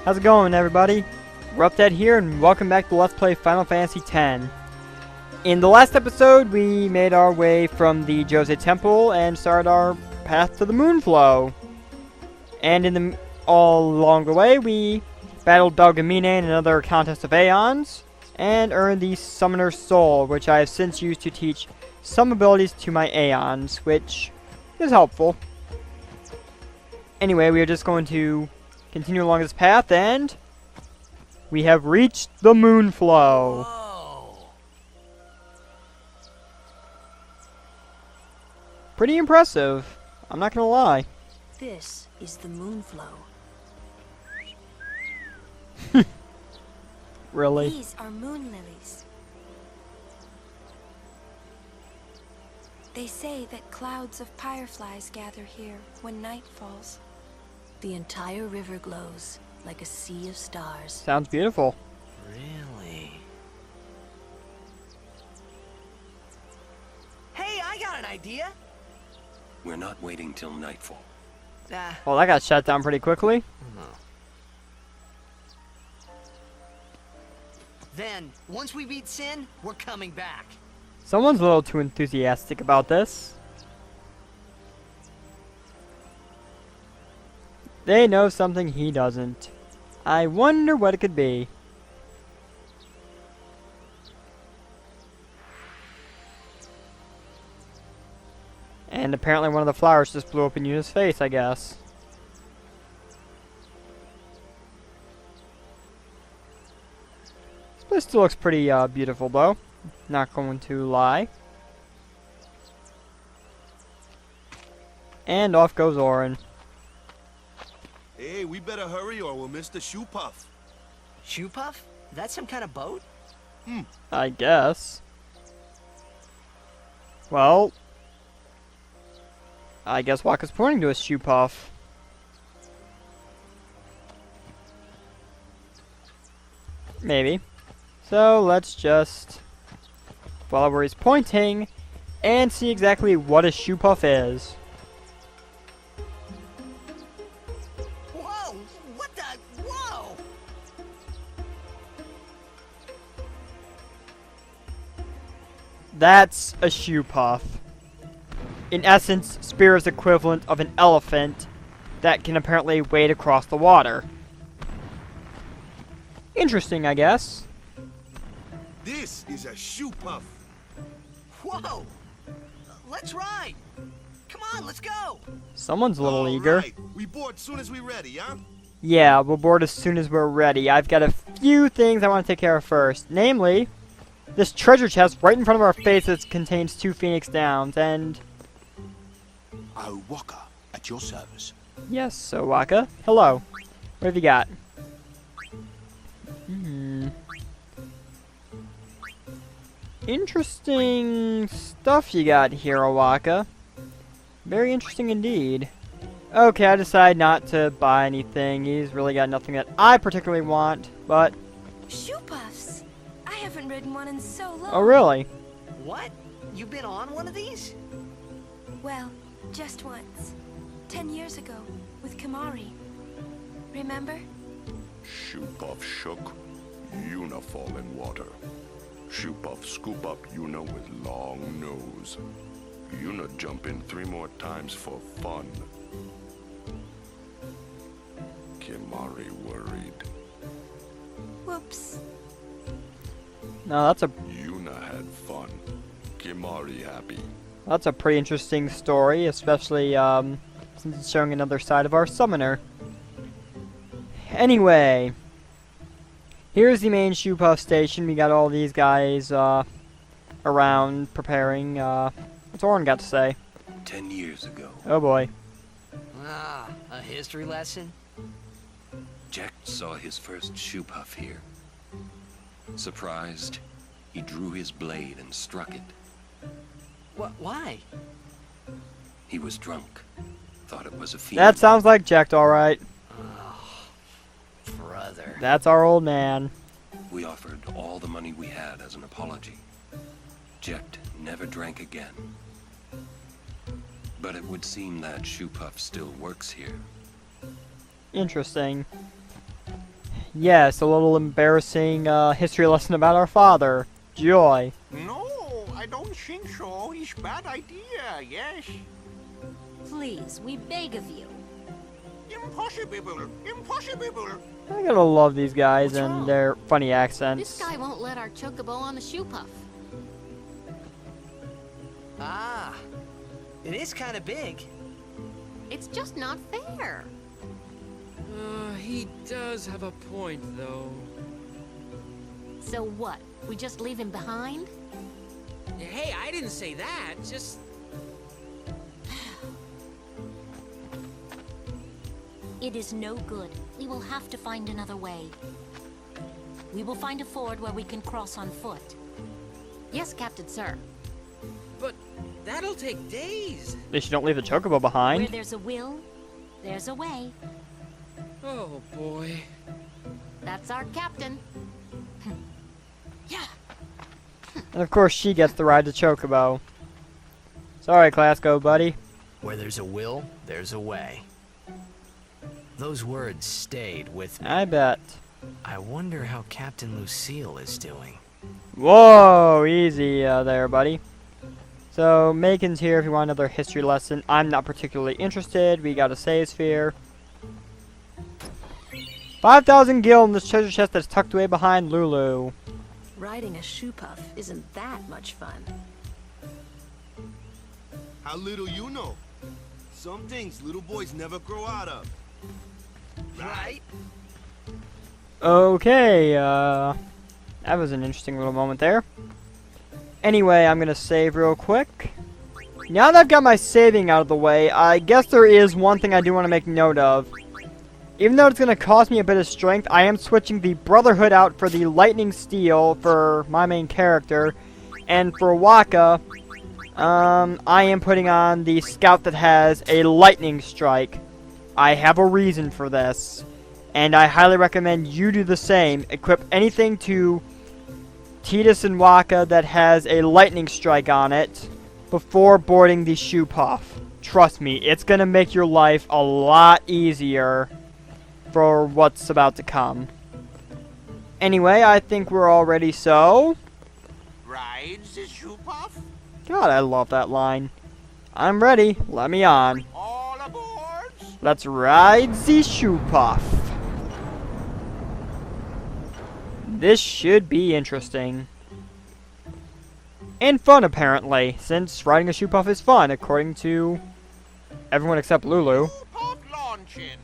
How's it going, everybody? RuppDat here, and welcome back to Let's Play Final Fantasy X. In the last episode, we made our way from the Jose Temple and started our path to the Moonflow. And all along the way, we battled Belgamine in another contest of Aeons, and earned the Summoner's Soul, which I have since used to teach some abilities to my Aeons, which is helpful. Anyway, we are just going to continue along this path, and we have reached the Moonflow. Whoa. Pretty impressive, I'm not gonna lie. This is the Moonflow. Really? These are moon lilies. They say that clouds of fireflies gather here when night falls. The entire river glows like a sea of stars. Sounds beautiful. Really? Hey, I got an idea. We're not waiting till nightfall. Well, that got shut down pretty quickly. Then, once we beat Sin, we're coming back. Someone's a little too enthusiastic about this. They know something he doesn't. I wonder what it could be. And apparently one of the flowers just blew up in Yuna's face, I guess. This place still looks pretty beautiful, though. Not going to lie. And off goes Orin. Hey, we better hurry or we'll miss the Choux Puff. Choux Puff? That's some kind of boat? I guess. Well, I guess Wakka's pointing to a Choux Puff. Maybe. So let's just follow where he's pointing and see exactly what a Choux Puff is. Whoa! What the? Whoa! That's a Choux Puff. In essence, Spear's equivalent of an elephant that can apparently wade across the water. Interesting, I guess. This is a Choux Puff. Whoa! Let's ride! Come on, let's go! Someone's a little All eager. right. We board soon as we ready, huh? Yeah, we'll board as soon as we're ready. I've got a few things I want to take care of first. Namely, this treasure chest right in front of our faces contains 2 Phoenix Downs, and... Oh, Wakka, at your service. yes, so Wakka. Hello. What have you got? Interesting stuff you got here, Wakka. Very interesting indeed. Okay, I decide not to buy anything. He's really got nothing that I particularly want, but... Choux Puffs! I haven't ridden one in so long. oh, really? What? You've been on one of these? Well, just once. 10 years ago, with Kamari. Remember? Choux Puff shook, Yuna fall in water. Choux Puff scoop up Yuna with long nose. Yuna jump in 3 more times for fun. Kimari worried. Whoops. No, that's a Yuna had fun. Kimari happy. that's a pretty interesting story, especially since it's showing another side of our summoner. Anyway, here's the main Choux Puff station. We got all these guys around preparing. What's Orin got to say? 10 years ago, Oh boy. Ah, a history lesson? Jack saw his first Choux Puff here. Surprised, he drew his blade and struck it. Why? He was drunk. Thought it was a fiend. That sounds like Jack, alright. Brother. That's our old man. We offered all the money we had as an apology. Jecht never drank again. But it would seem that Choux Puff still works here. Interesting. Yes, a little embarrassing history lesson about our father, Joy. No, I don't think so. It's bad idea, yes. Please, we beg of you. Impossible, impossible. I gotta love these guys What's and wrong? their funny accents. This guy won't let our chocobo on the shoe puff. Ah, it is kind of big. It's just not fair. He does have a point, though. So what? We just leave him behind? Hey, I didn't say that. Just... It is no good. We will have to find another way. We will find a ford where we can cross on foot. Yes, Captain Sir. But that'll take days. At least you don't leave the chocobo Where behind. there's a will, there's a way. Oh, boy. That's our captain. Yeah. And of course she gets to ride the chocobo. Sorry, Clasco, buddy. Where there's a will, there's a way. Those words stayed with me. I bet. I wonder how Captain Lucille is doing. Whoa, easy there, buddy. So, Macon's here if you want another history lesson. I'm not particularly interested. We got a save sphere. 5,000 gil in this treasure chest that's tucked away behind Lulu. Riding a shoe puff isn't that much fun. How little you know. Some things little boys never grow out of. Right? Okay, that was an interesting little moment there. Anyway, I'm gonna save real quick. Now that I've got my saving out of the way, I guess there is one thing I do want to make note of. Even though it's gonna cost me a bit of strength, I am switching the Brotherhood out for the Lightning Steel for my main character. And for Waka, I am putting on the Scout that has a Lightning Strike. I have a reason for this. And I highly recommend you do the same. Equip anything to Tidus and Waka that has a lightning strike on it before boarding the shoe puff. Trust me, it's going to make your life a lot easier for what's about to come. Anyway, I think we're all ready, so... Rides the shoe puff? God, I love that line. I'm ready. Let me on. All aboard? Let's ride the shoe puff. This should be interesting. And fun, apparently, since riding a shoe puff is fun, according to everyone except Lulu. Shoe puff launching.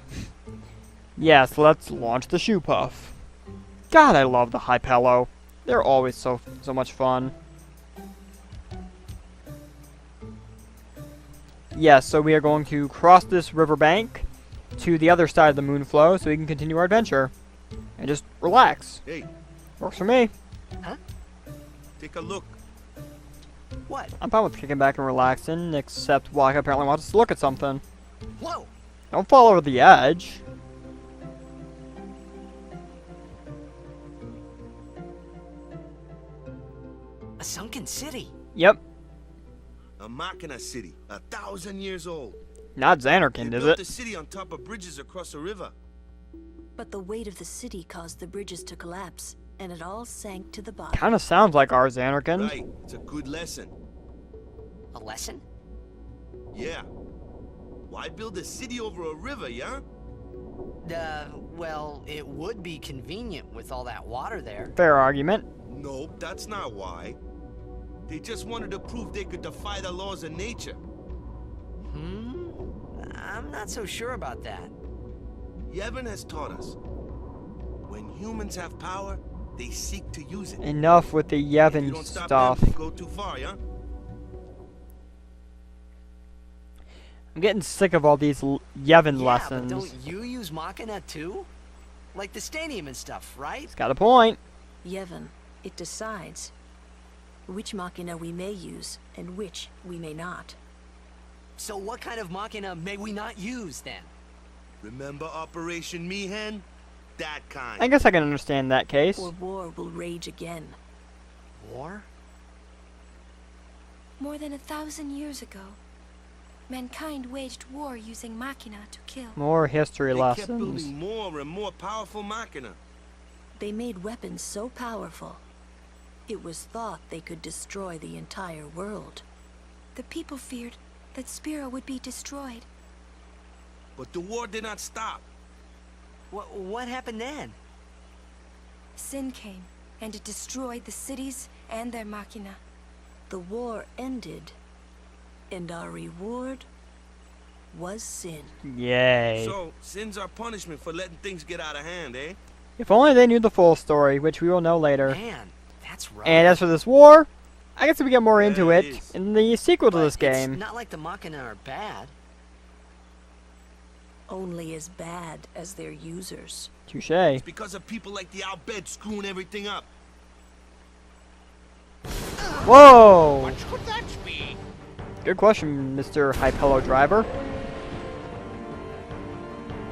Yes, let's launch the shoe puff. God, I love the Hypello. They're always so much fun. Yes, so we are going to cross this riverbank to the other side of the Moonflow so we can continue our adventure. And just relax. Hey, Works for me. take a look. What? I'm fine with kicking back and relaxing, except Waka apparently wants us to look at something. Whoa! Don't fall over the edge. A sunken city. Yep, A Machina city, 1,000 years old. not They Xanarkand, is built it? the city on top of bridges across a river. But the weight of the city caused the bridges to collapse, and it all sank to the bottom. Kind of sounds like our Xanarkand. Right, it's a good lesson. A lesson? Yeah. Why build a city over a river, yeah? Well, it would be convenient with all that water there. Fair argument. Nope, that's not why. They just wanted to prove they could defy the laws of nature. I'm not so sure about that. Yevon has taught us. When humans have power, they seek to use it. Enough with the If you Yevon don't stop stuff. them, they go too far, yeah? I'm getting sick of all these Yevon Yeah, lessons. but don't you use Machina too? Like the stadium and stuff, right? It's got a point. Yevon, it decides which Machina we may use and which we may not. So what kind of Machina may we not use then? Remember Operation Mihen? That kind. I guess I can understand that case. Or war will rage again. War? More than 1,000 years ago, mankind waged war using Machina to kill. More history They kept lessons. building more and more powerful Machina. They made weapons so powerful, it was thought they could destroy the entire world. The people feared that Spira would be destroyed. But the war did not stop. What happened then? Sin came, and it destroyed the cities and their machina. The war ended, and our reward was sin. Yay. So, sin's our punishment for letting things get out of hand, eh? If only they knew the full story, which we will know later. Man, that's right. And as for this war, I guess we get more into it it is. in the sequel to But this game. It's not like the Machina are bad. Only as bad as their users. Touche. It's because of people like the Al-Bed screwing everything up. Whoa! What could that be? Good question, Mr. Hypello Driver.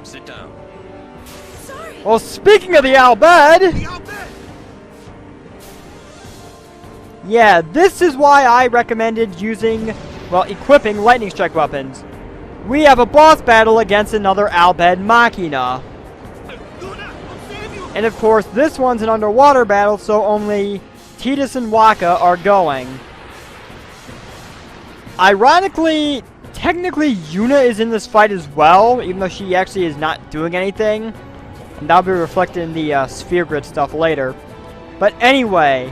Sit down. Sorry! Well, speaking of the Al-Bed, The Al-Bed! yeah, this is why I recommended using, well, equipping lightning strike weapons. We have a boss battle against another Al-Bed Machina. And of course, this one's an underwater battle, so only Tidus and Waka are going. Ironically, technically Yuna is in this fight as well, even though she actually is not doing anything. And that'll be reflected in the sphere grid stuff later. But anyway,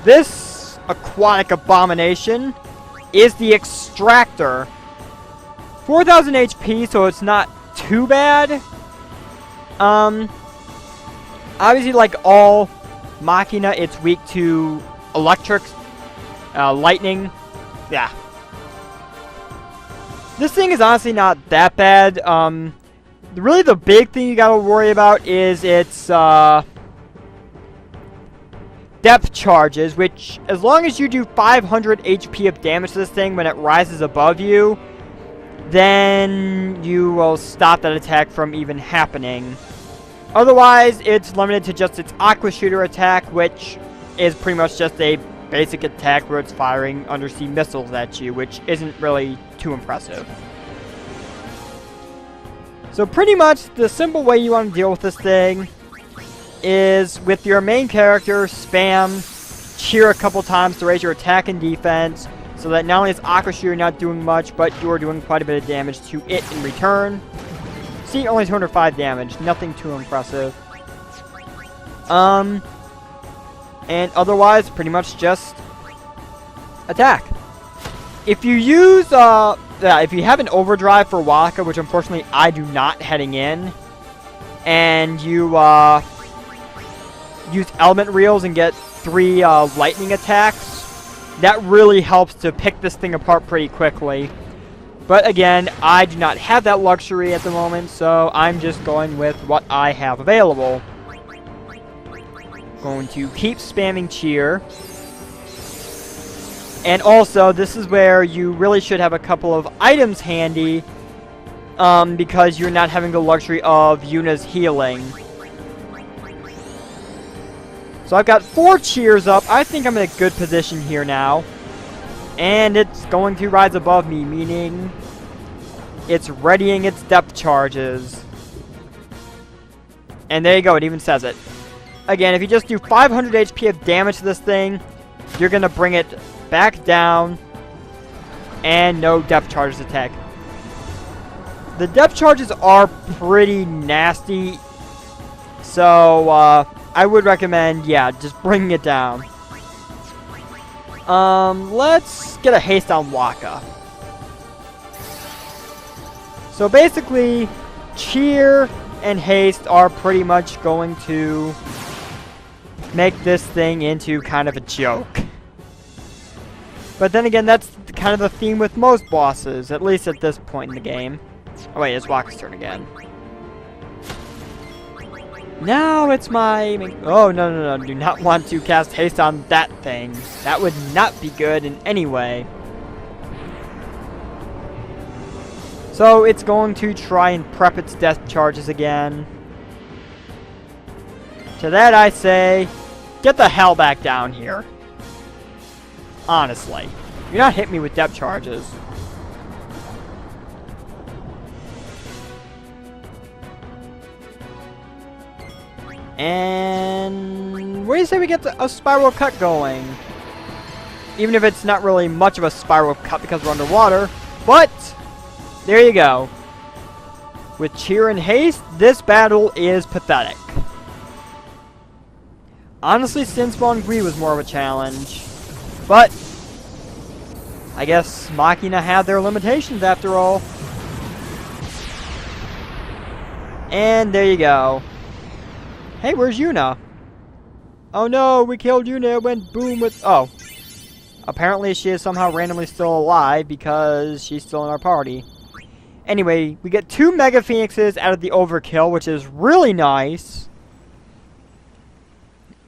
this aquatic abomination is the Extractor. 4,000 HP, so it's not too bad. Obviously, like all Machina, it's weak to electric, lightning. Yeah. This thing is honestly not that bad. Really the big thing you gotta worry about is its, depth charges, which, as long as you do 500 HP of damage to this thing when it rises above you, then you will stop that attack from even happening. Otherwise, it's limited to just its Aqua Shooter attack, which is pretty much just a basic attack where it's firing undersea missiles at you, which isn't really too impressive. So pretty much the simple way you want to deal with this thing is with your main character, spam cheer a couple times to raise your attack and defense, so that not only is Aqua Shooter not doing much, but you're doing quite a bit of damage to it in return. See, only 205 damage, nothing too impressive. And otherwise, pretty much just attack. If you use, if you have an overdrive for Waka, which unfortunately I do not heading in, and you, use element reels and get 3, lightning attacks, that really helps to pick this thing apart pretty quickly. But again, I do not have that luxury at the moment, so I'm just going with what I have available. Going to keep spamming cheer. And also, this is where you really should have a couple of items handy, because you're not having the luxury of Yuna's healing. So I've got 4 cheers up. I think I'm in a good position here now. And it's going to rise above me, meaning it's readying its depth charges. And there you go, it even says it. Again, if you just do 500 HP of damage to this thing, you're going to bring it back down. And no depth charges attack. The depth charges are pretty nasty. So, I would recommend, yeah, just bringing it down. Let's get a haste on Waka. So basically, cheer and haste are pretty much going to make this thing into kind of a joke. But then again, that's kind of the theme with most bosses, at least at this point in the game. Oh wait, it's Waka's turn again. Now it's my... Oh, no. Do not want to cast haste on that thing. That would not be good in any way. So it's going to try and prep its death charges again. To that I say, get the hell back down here. Honestly. You're not hitting me with depth charges. And what do you say we get a spiral cut going? Even if it's not really much of a spiral cut because we're underwater. But, there you go. With cheer and haste, this battle is pathetic. Honestly, Sinspawn Gui was more of a challenge. But, I guess Machina have their limitations after all. And there you go. Hey, where's Yuna? Oh no, we killed Yuna. It went boom with... Oh. Apparently she is somehow randomly still alive because she's still in our party. Anyway, we get 2 Mega Phoenixes out of the overkill, which is really nice.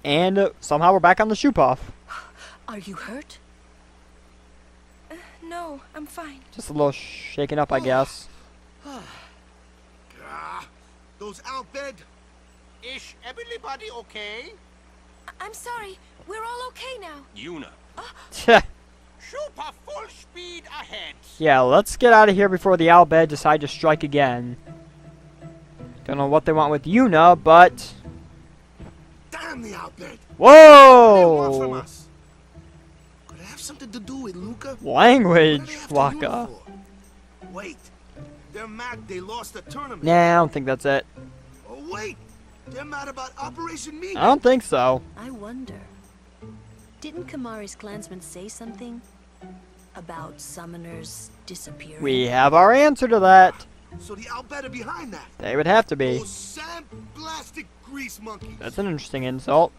And somehow we're back on the Choux Puff. Are you hurt? No, I'm fine. Just a little shaken up, I guess. Those out bed. Is everybody okay? I'm sorry. We're all okay now. Yuna. Super full speed ahead. Yeah, let's get out of here before the Albed decide to strike again. Don't know what they want with Yuna, but... Damn the out bed. Whoa! What do they want from us? Could it have something to do with Luca? Language, Waka. Wait. They're mad they lost the tournament. Nah, I don't think that's it. Oh, wait. They're mad about Operation Me. I don't think so. I wonder. Didn't Kamari's clansmen say something about summoners disappearing? We have our answer to that. So the Albed are behind that. They would have to be. Those sand-blasted grease monkeys. That's an interesting insult.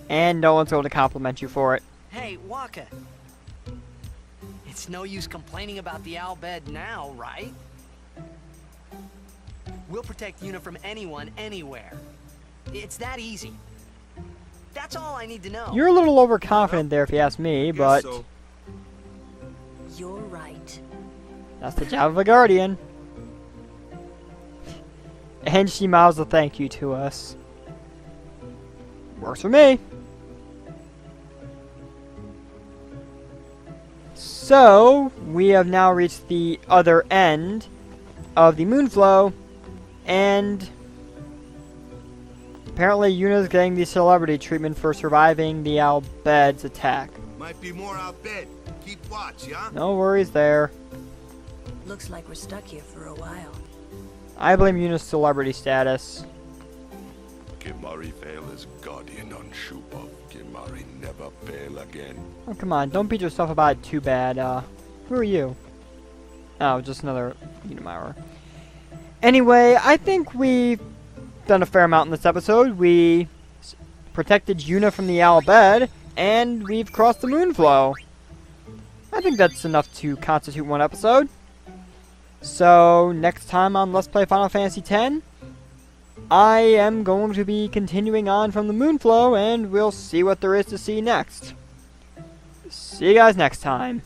And no one's going to compliment you for it. Hey, Waka. It's no use complaining about the Albed now, right? We'll protect Yuna from anyone, anywhere. It's that easy. That's all I need to know. You're a little overconfident there if you ask me, but... So. You're right. That's the job of a guardian. And she mouths a thank you to us. Works for me. So, we have now reached the other end of the Moonflow, and apparently Yuna's getting the celebrity treatment for surviving the Albed's attack. Might be more out bed. Keep watch, yeah? No worries there. Looks like we're stuck here for a while. I blame Yuna's celebrity status. Kimari fail as guardian on Choux Puff. Kimari never fail again. Oh, come on. Don't beat yourself about it too bad. Who are you? Oh, just another Unimauer. Anyway, I think we've done a fair amount in this episode. We protected Yuna from the Albed, and we've crossed the Moonflow. I think that's enough to constitute one episode. So, next time on Let's Play Final Fantasy X, I am going to be continuing on from the Moonflow, and we'll see what there is to see next. See you guys next time.